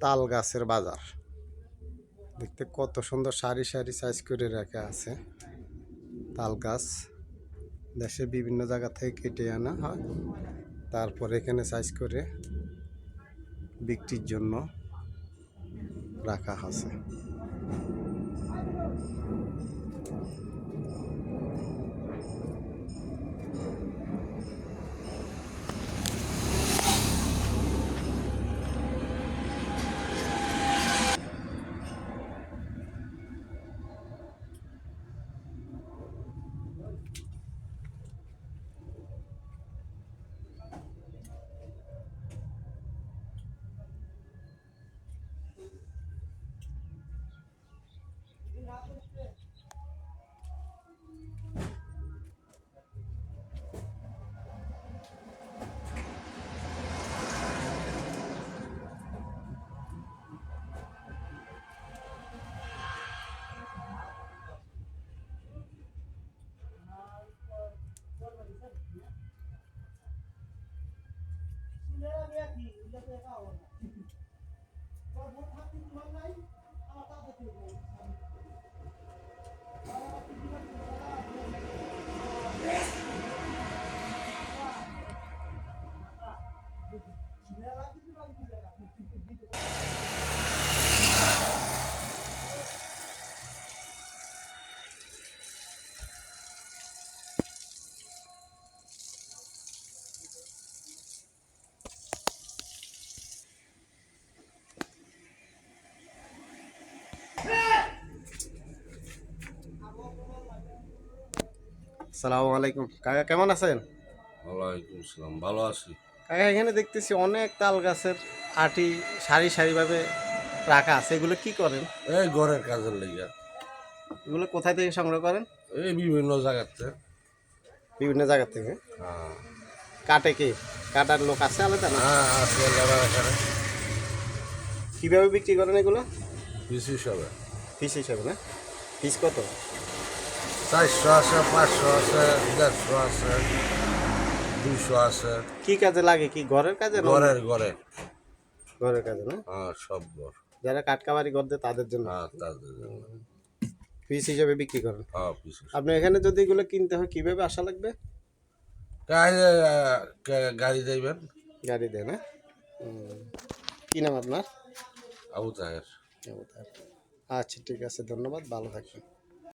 তাল গাছের বাজার। দেখতে কত সুন্দর সারি সারি সাইজ করে রাখা আছে। তাল গাছ দেশের বিভিন্ন জায়গা থেকে কেটে আনা হয়, তারপর এখানে সাইজ করে বিক্রির জন্য রাখা আছে। আসসালামু আলাইকুম কাকা, কেমন আছেন? ওয়ালাইকুম আসসালাম, ভালো আছি। কাকা, এখানে দেখতেছি অনেক তাল গাছের আটি সারি সারিভাবে রাখা আছে। এগুলো কি করেন? এই ঘরের কাজের লেগে এগুলো কোথায় থেকে সংগ্রহ করেন? এই বিভিন্ন জায়গাতে। বিভিন্ন জায়গা থেকে। হ্যাঁ কাটে কি? কাটার লোক আছে আলাদা না? হ্যাঁ, আছে লেবার এখানে। কীভাবে বিক্রি করেন এগুলো? পিস হিসাবে পিস হিসাবে না? পিস কত? 400 আছে, 500 আছে, 150 আছে, 200 আছে। কি কাজে লাগে? কি ঘরের কাজে না? ঘরের ঘরের কাজে না? হ্যাঁ, সব ঘর। যারা কাটকাবারি করতে তাদের জন্য হ্যাঁ, তাদের জন্য। পিস হিসাবে বিক্রি করেন। হ্যাঁ, পিস আপনি এখানে যদি এগুলো কিনতে হয় কিভাবে আসা লাগবে? গাড়ি যাইবেন। গাড়ি দেয় না? কি নাম আপনার? আবু তাহের। আচ্ছা, ঠিক আছে, ধন্যবাদ, ভালো থাকবেন।